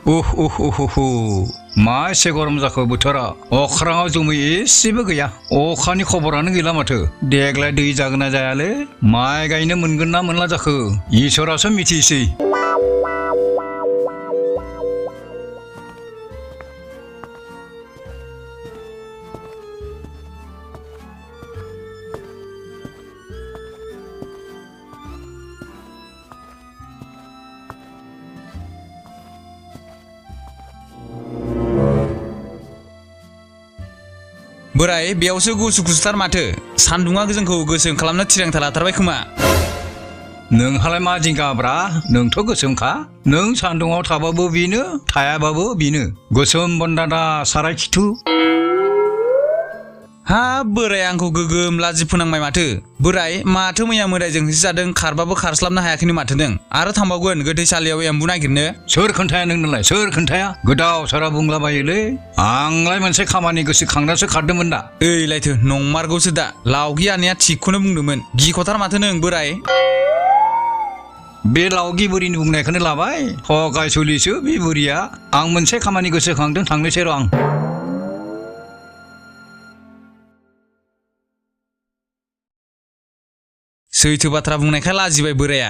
मा एसे गरम जाखो बोथोरा अख्राङाव जोमै एसेबो गैया अखानि खबरानो गैला माथो देग्लाय दै जागोन ना जायालै माइ गायनो मोनगोन ना मोनला जाखो इसोरासो मिथिसै बोराय बेयावसो गुसु गुसुथार माथो सान्दुङा जोंखौ गोसोम खालामनो थिरांथा लाथारबाय खोमा नोंहालाय मा जिंगाब्रा नोंथ' गोसोमखा नों सान्दुङाव थाबाबो बेनो थायाबाबो बेनो गोसोम बन्दादा साराय खिथु हा बोराय आंखौ गोगोम लाजि फोनांबाय माथो बोराय माथो मैया मोदायजों होसो जादों खारबाबो खारस्लाबनो हायाखैनो माथो नों आरो थांबावगोन गोथैसालियाव एम्बु नागिरनो सोर खोन्थाया नोंनोलाय सोर खोन्थाया गोदाव सोरा बुंलाबायोलै आंलाय मोनसे खामानि गोसोखांनासो खारदोंमोन दा ओइलायथो नंमारगौसो दा लावगि आनैया थिगखौनो बुंदोंमोन गिख'थार माथो नों बोराय बे लावगि बुरिनि बुंनायखौनो लाबाय हगाय सोलिसो बे बुरिया आं मोनसे खामानि गोसोखांदों थांनोसै र' आं सैथो बाथ्रा बुंनायखाय लाजिबाय बोराया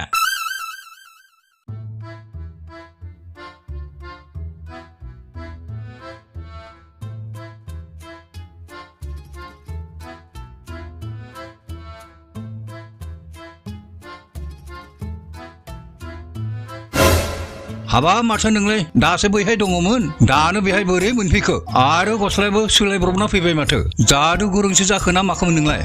हाबा माथो नोंलाय दासो बैहाय दङमोन दानो बेहाय बोरै मोनफैखो आरो गस्लायाबो सोलायब्रबना फैबाय माथो जादु गुरुंसो जाखो ना माखोमोन नोंलाय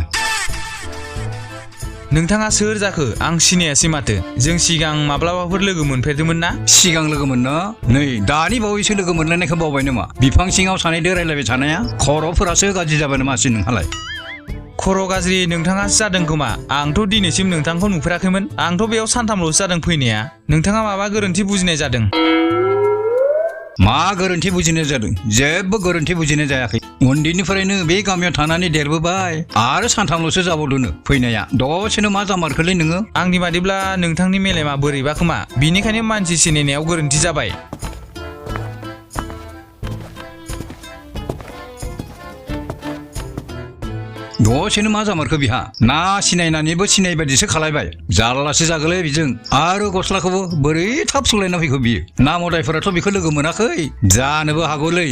नोंथाङा सोर जाखो आं सिनायासै माथो जों सिगां माब्लाबाफोर लोगो मोनफेरदोंमोन ना सिगां लोगोमोन ना नै दानि बावैसो लोगो मोनलायनायखौ बावबाय नामा बिफां सिङाव सानैदो रायलायबाय थानाया खर'फोरासो गाज्रि जाबाय नामासै नोंहालाय खर' गाज्रि नोंथाङासो जादों खोमा आंथ' दिनैसिम नोंथांखौ नुफेराखैमोन आंथ' बेयाव सानथामल'सो जादों फैनाया नोंथाङा माबा गोरोन्थि बुजिनाय जादों मा गोरोन्थि बुजिनाय जादों जेबो गोरोन्थि बुजिनाय जायाखै उन्दैनिफ्रायनो बे गामियाव थानानै देरबोबाय आरो सानथामल'सो जाबावदोंनो फैनाया दसेनो मा जामारखोलै नोङो आंनि बादिब्ला नोंथांनि मेलेमा बोरैबा खोमा बिनिखायनो मानसि सिनायनायाव गोरोन्थि जाबाय दसेनो मा जामारखो बिहा ना सिनायनानैबो सिनाय बायदिसो खालायबाय जारलासो जागोलै बिजों आरो गस्लाखौबो बोरै थाब सोलायना फैखो बियो ना मदायफोराथ' बेखौ लोगो मोनाखै जानोबो हागौलै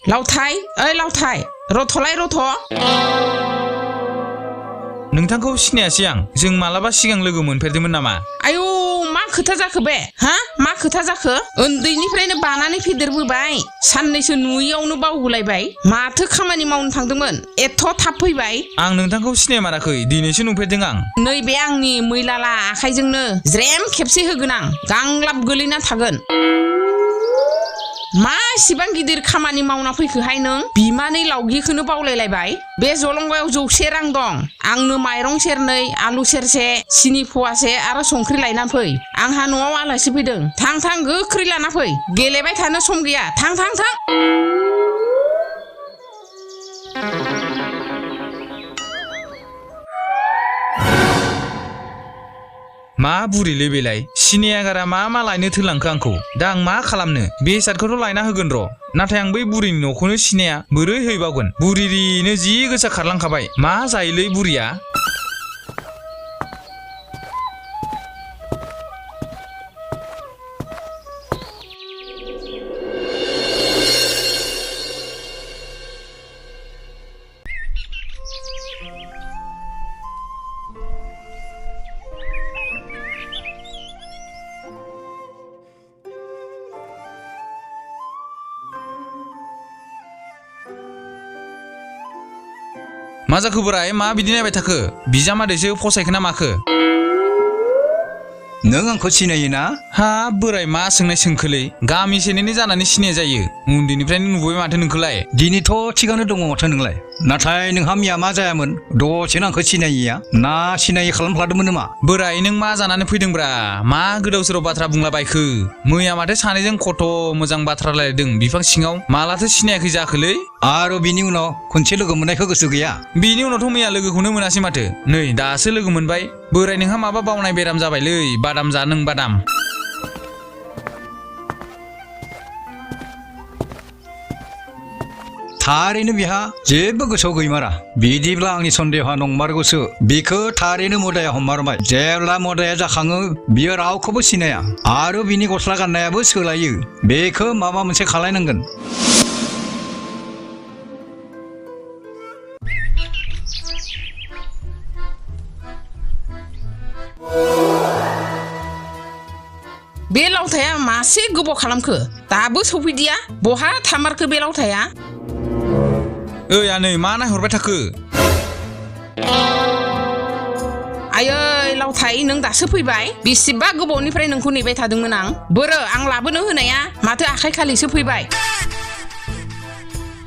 लावथाय ओइ लावथाय रथ'लाय रथ' नोंथांखौ सिनायासै आं जों मालाबा सिगां लोगो मोनफेरदोंमोन नामा आयौ मा खोथा जाखो बे हा मा खोथा जाखो उन्दैनिफ्रायनो बानानै फेदेरबोबाय साननैसो नुयैयावनो बावगुलायबाय माथो खामानि मावनो थांदोंमोन एथ' थाब फैबाय आं नोंथांखौ सिनायमाराखै दिनैसो नुफेरदों आं नैबे आंनि मैलाला आखाइजोंनो ज्रेम खेबसे होगोन आं गांलाब गोलैना थागोन मा इसिबां गिदिर खामानि मावना फैखोहाय नों बिमानै लावगिखौनो बावलायलायबाय बे जलंगायाव 100 रां दं आंनो माइरं सेरनै आलु सेरसे सिनि फवासे आरो संख्रि लायनानै फै आंहा न'आव आलासि फैदों थां थां गोख्रै लाना फै गेलेबाय थानो सम गैया थां थां थां मा बुरिलै बेलाय सिनायागारा मा लायनो थोलांखो आंखौ दा आं मा खालामनो बे बेसादखौथ' लायना होगोन र' नाथाय आं बै बुरिनि न'खौनो सिनाया बोरै हैबावगोन बुरिनो जि गोसा खारलांखाबाय मा जायोलै बुरिया मा जाखो बोराय मा बिदि नायबाय थाखो बिजामादैसो फसायखो ना माखो नों आंखौ सिनायो ना हा बोराय मा सोंनाय सोंखोलै गामि सेनिनो जानानै सिनाय जायो उन्दैनिफ्रायनो नुबोबाय माथो नोंखौलाय दिनैथ' थिगानो दङ माथो नोंलाय नाथाय नोंहा मिया मा जायामोन दसेनो आंखौ सिनायिया ना सिनायि खालामफ्लादोंमोन नामा बोराय नों मा जानानै फैदोंब्रा मा गोदाव सोराव बाथ्रा बुंलाबायखो मैया माथो सानैजों खथ' मोजां बाथ्रा रायलायदों बिफां सिङाव मालाथो सिनायाखै जाखोलै आरो बिनि उनाव खनसे लोगो मोननायखौ गोसो गैया बिनि उनावथ' मैया लोगोखौनो मोनासै माथो नै दासो लोगो मोनबाय बोराय नोंहा माबा बावनाय बेराम जाबायलै बादाम जा नों बादाम थारैनो बिहा जेबो गोसोआव गैमारा बिदिब्ला आंनि सन्देहआ नंमारगौसो बिखौ थारैनो मोदाया हममारबाय जेब्ला मोदाया जाखाङो बियो रावखौबो सिनाया आरो बिनि गस्ला गाननायाबो सोलायो बेखौ माबा मोनसे खालायनांगोन बे लावथाया मासे गोबाव खालामखो दाबो सफैदिया बहा थामारखो बे लावथाया ओइ आनै मा नायहरबाय थाखो आयै लावथाय नों दासो फैबाय बेसेबा गोबावनिफ्राय नोंखौ नेबाय थादोंमोन आं बोरो आं लाबोनो होनाया माथो आखाइ खालिसो फैबाय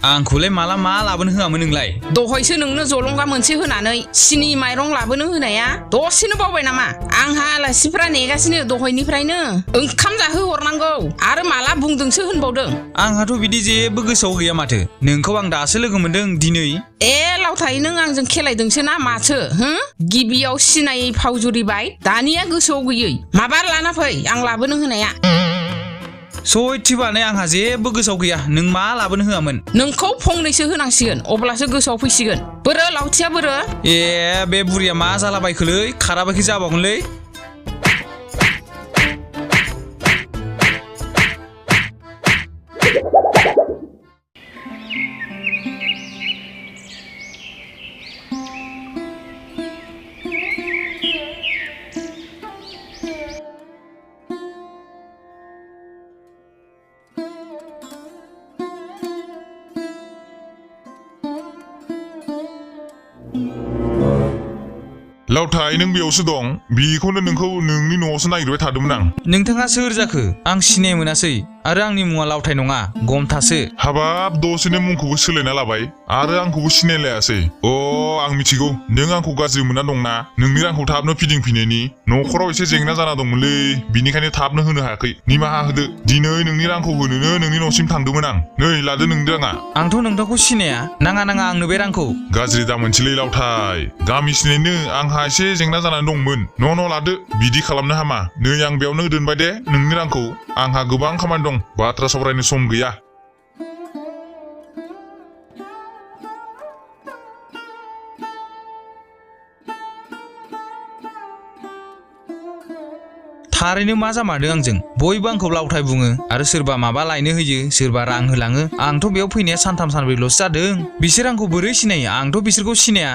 आंखौलाय माला मा लाबोनो होआमोन नोंलाय दहायसो नोंनो जलंगा मोनसे होनानै सिनि माइरं लाबोनो होनाया दसेनो बावबाय नामा आंहा आलासिफ्रा नेगासिनो दहायनिफ्रायनो ओंखाम जाहोहरनांगौ आरो माला बुंदोंसो होनबावदों आंहाथ' बिदि जेबो गोसोआव गैया माथो नोंखौ आं दासो लोगो मोनदों दिनै ए लावथाय नों आंजों खेलायदोंसो ना माथो गिबियाव सिनायै फाव जुरिबाय दानिया गोसोआव गैयै माबा लाना फै आं लाबोनो होनाया सयथिबानो आंहा जेबो गोसोआव गैया नों मा लाबोनो होआमोन नोंखौ फंनैसो होनांसिगोन अब्लासो गोसोआव फैसिगोन बोरो लावथिया बोरो ए बे बुरिया मा जालाबायखोलै खाराबायखो जाबावगोनलै लावथाय नों बेयावसो दं बेखौनो नोंखौ नोंनि न'आवसो नागिरबाय थादोंमोन आं नोंथाङा सोर जाखो आं सिनाय मोनासै आरो आंनि मुङा लावथाय नङा गमथासो हाबाब दसेनो मुंखौबो सोलायना लाबाय आरो आंखौबो सिनायलायासै आं मिथिगौ नों आंखौ गाज्रि मोनना दंना नोंनि रांखौ थाबनो फिदिंफिननायनि न'खराव एसे जेंना जाना दंमोनलै बिनिखायनो थाबनो होनो हायाखै निमाहा होदो दिनै नोंनि रांखौ होनोनो नोंनि न'सिम थांदोंमोन आं नै लादो नोंनि राङा आंथ' नोंथांखौ सिनाया नाङा आंनो बे रांखौ गाज्रि दामोनसैलै लावथाय गामि सिनायनो आंहा एसे जेंना जानानै दंमोन न' लादो बिदि खालामनो हामा नै आं बेयावनो दोनबाय दे नोंनि रांखौ आंहा गोबां खामानि दं बाथ्रा सावरायनो सम गैया थारैनो मा जामारदों आंजों बयबो आंखौ लावथाय बुङो आरो सोरबा माबा लायनो होयो सोरबा रां होलाङो आंथ' बेयाव फैनाया सानथाम सानब्रैल'सो जादों बिसोर आंखौ बोरै सिनायो आंथ' बिसोरखौ सिनाया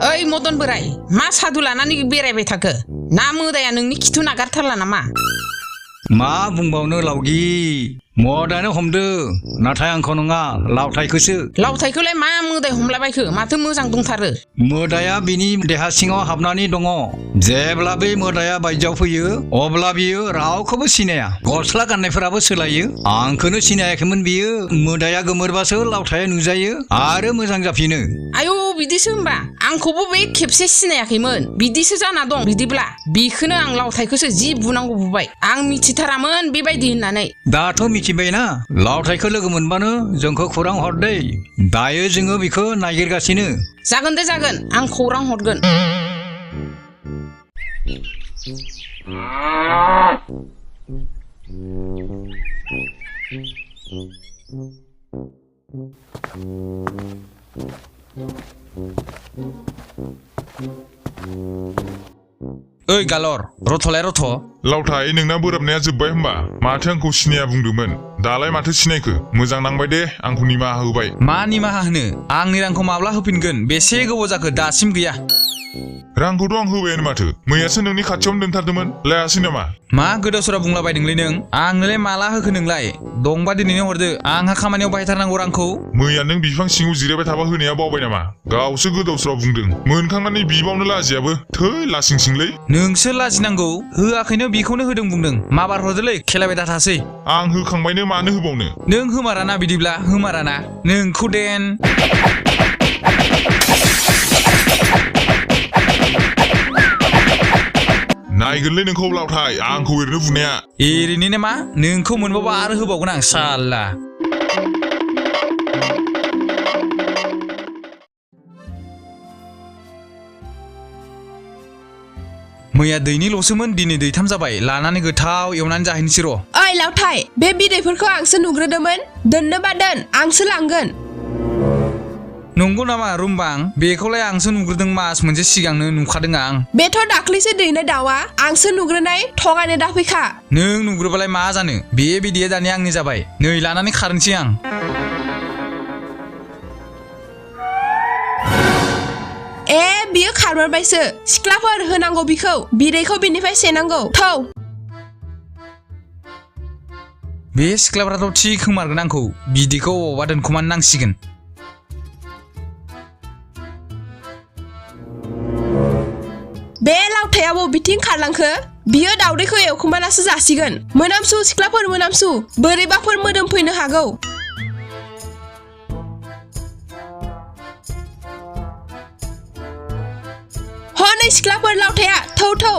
ओइ मदन बोराय मा सादु लानानै बेरायबाय थाखो ना मोदाया नोंनि खिथु नागारथारला नामा मा बुंबावनो लावगि मदानो हमदो नाथाय आंखौ नङा लावथायखौसो लावथायखौलाय मा मोदाय हमलाबायखो माथो मोजां दंथारो मोदाया बिनि देहा सिङाव हाबनानै दङ जेब्ला बै मोदाया बायजोआव फैयो अब्ला बियो रावखौबो सिनाया गस्ला गाननायफोराबो सोलायो आंखौनो सिनायाखैमोन बियो मोदाया गोमोरबासो लावथाया नुजायो आरो मोजां जाफिनो आयौ बिदिसो होमबा आंखौबो बे खेबसे सिनायाखैमोन बिदिसो जाना दं बिदिब्ला बेखौनो आं लावथायखौसो जि बुनांगौ बुबाय आं मिथिथारामोन बेबायदि होननानै दाथ' मिथिबायना लावथायखौ लोगो मोनबानो जोंखौ खौरां हर दै दायो जोङो बेखौ नागिरगासिनो जागोन दे जागोन आं खौरां हरगोन ओइ गालर रथ'लाय रथ' लावथाय नोंना बोराबनाया जोब्बाय होमबा माथो आंखौ सिनाया बुंदोंमोन दालाय माथो सिनायखो मोजां नांबाय दे आंखौ निमाहा होबाय मा निमाहा होनो आंनि रांखौ माब्ला होफिनगोन बेसे गोबाव जाखो दासिम गैया रांखौथ' आं होबायानो माथो मैयासो नोंनि खाथियावनो दोनथारदोंमोन लायासै नामा मा गोदाव सोराव बुंलाबायदोंलै नों आंनोलाय माला होखो नोंलाय दंबा दिनैनो हरदो आंहा खामानियाव बाहायथारनांगौ रांखौ मैया नों बिफां सिङाव जिरायबाय थाबा होनाया बावबाय नामा गावसो गोदाव सोराव बुंदों मोनखांनानै बिबावनो लाजियाबो थै लासिं सिंलै नोंसो लाजिनांगौ होआखैनो बेखौनो होदों बुंदों माबार हरदोलै खेलाबाय दाथासै आं होखांबायनो मानो होबावनो नों होमाराना बिदिब्ला होमाराना नोंखौ देन नायगोनलै नोंखौ लावथाय आंखौ ओरैनो बुनाया एरैनो मा नोंखौ मोनबाबा आरो होबावगोन आं साला मैया दैनिल'सोमोन दिनै दैथाम जाबाय लानानै गोथाव एवनानै जाहैनोसै र' ओइ लावथाय बे बिदैफोरखौ आंसो नुग्रोदोंमोन दोननोबा दोन आंसो लांगोन नंगौ नामा रुमबां बेखौलाय आंसो नुग्रोदों मास मोनसे सिगांनो नुखादों आं बेथ' दाख्लैसो दैनाय दाउआ आंसो नुग्रोनाय थगायनो दाफैखा नों नुग्रोबालाय मा जानो बे बिदैया दानिया आंनि जाबाय नै लानानै खारनोसै आं ए बियो खारमारबायसो सिख्लाफोर होनांगौ बिखौ बिदैखौ बिनिफ्राय सेनांगौ थौ बे सिख्लाफ्राथ' थिग खोमारगोन आंखौ बिदैखौ अबावबा दोनखुमानो नांसिगोन बे लावथाया बबेथिं खारलांखो बियो दावदैखौ एवखुमानासो जासिगोन मोनामसु सिख्लाफोर मोनामसु बोरैबाफोर मोदोम फैनो हागौ हनै सिख्लाफोर लावथाया थौ थौ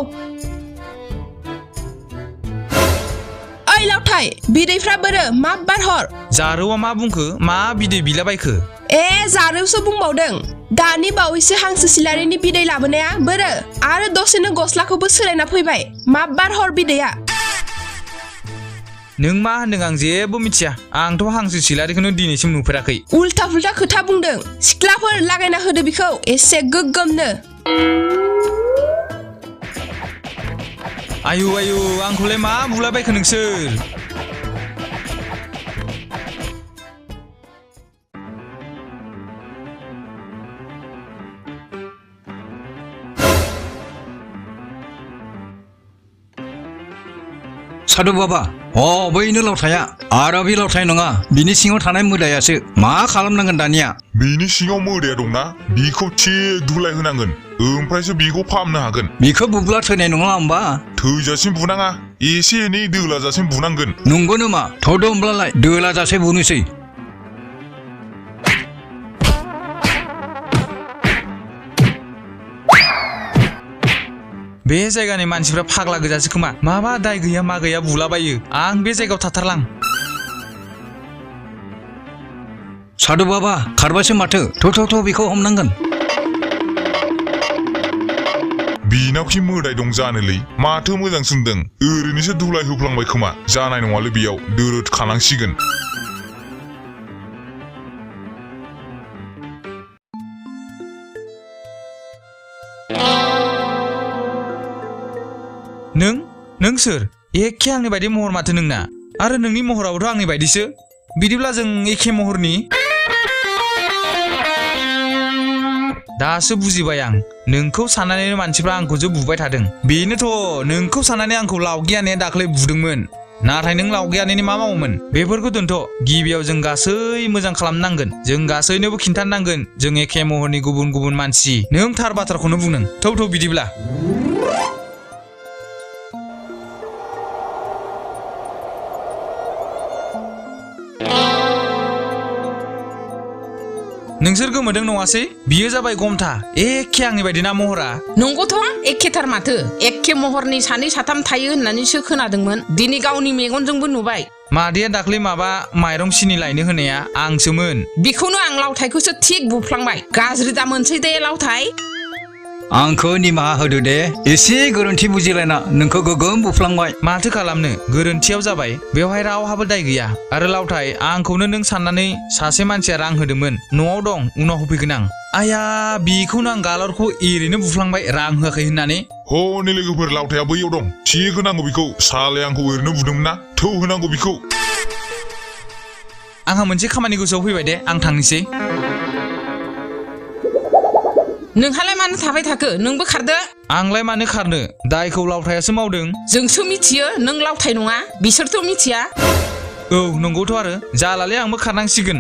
ओइ लावथाय बिदैफ्रा बोरो माबबार हर जारौआ मा बुंखो मा बिदै बिलाबायखो ए जारौसो बुंबावदों दानि बावैसो हांसो सिलारिनि बिदै लाबोनाया बोरो आरो दसेनो गस्लाखौबो सोलायना फैबाय माबबार हर बिदैया नों मा होनदों आं जेबो मिथिया आंथ' हांसो सिलारिखौनो दिनैसिम नुफेराखै उल्था फुल्था खोथा बुंदों सिख्लाफोर लागायना होदो बिखौ एसे गोग्गोमनो आयु आयु आंखौलाय मा बुलाबायखो नोंसोर साधु बाबा बैनो लावथाया आरो बे लावथाय नङा बिनि सिङाव थानाय मोदायासो मा खालामनांगोन दानिया बिनि सिङाव मोदाया दंना बिखौ थिग दुलाय होनांगोन ओमफ्रायसो बिखौ फाहामनो हागोन बिखौ बुब्ला थैनाय नङा होमबा थैजासिम बुनाङा एसे एनै दोलाजासिम बुनांगोन नंगौ नामा थ'द' होमब्लालाय दोलाजासे बुनोसै बे जायगानि मानसिफ्रा फाग्ला गोजासो खोमा माबा दाय गैया मा गैया बुलाबायो आं बे जायगायाव थाथारलां साधु बाबा खारबासो माथो थ' बेखौ हमनांगोन बिनावखि मोदाय दं जानोलै माथो मोजां सोंदों ओरैनोसो दुलाय होफ्लांबाय खोमा जानाय नङालै बेयाव दोरोद खालांसिगोन नों सोर एखे आंनि बायदि महर माथो नोंना आरो नोंनि महराबोथ' आंनि बायदिसो बिदिब्ला जों एखे महरनि दासो बुजिबाय आं नोंखौ साननानैनो मानसिफ्रा आंखौसो बुबाय थादों बेनोथ' नोंखौ साननानै आंखौ लावगियानाया दाख्लै बुदोंमोन नाथाय नों लावगियानायनि मा मावोमोन बेफोरखौ दोनथ' गिबियाव जों गासै मोजां खालामनांगोन जों गासैनोबो खिन्थानांगोन जों एखे महरनि गुबुन गुबुन मानसि नों थार बाथ्राखौनो बुंदों थौ बिदिब्ला नोंसोर गोमोदों नङासै बियो जाबाय गमथा एखे आंनि बायदि ना महरा नंगौथ' एखेथार माथो एखे महरनि सानै साथाम थायो होननानैसो खोनादोंमोन दिनै गावनि मेगनजोंबो नुबाय मादैया दाख्लै माबा माइरं सिनि लायनो होनाया आंसोमोन बेखौनो आं लावथायखौसो थिग बुफ्लांबाय गाज्रि दा मोनसै दे लावथाय आंखौ निमाहा होदो दे एसे गोरोन्थि बुजिलायना नोंखौ गोगोम बुफ्लांबाय माथो खालामनो गोरोन्थियाव जाबाय बेवहाय रावहाबो दाय गैया आरो लावथाय आंखौनो नों साननानै सासे मानसिया रां होदोंमोन न'आव दं उनाव होफैगोन आं आया बेखौनो आं गालरखौ एरैनो बुफ्लांबाय रां होआखै होननानै हनै लोगोफोर लावथाया बैयाव दं थिग होनांगौ बेखौ सालाय आंखौ ओरैनो बुदोंमोन ना थौ होनांगौ बेखौ आंहा मोनसे खामानि गोसोआव फैबाय दे आं थांनोसै नोंहालाय मानो थाबाय थाखो नोंबो खारदो आंलाय मानो खारनो दायखौ लावथायासो मावदों जोंसो मिथियो नों लावथाय नङा बिसोरथ' मिथिया औ नंगौथ' आरो जालाले आंबो खारनांसिगोन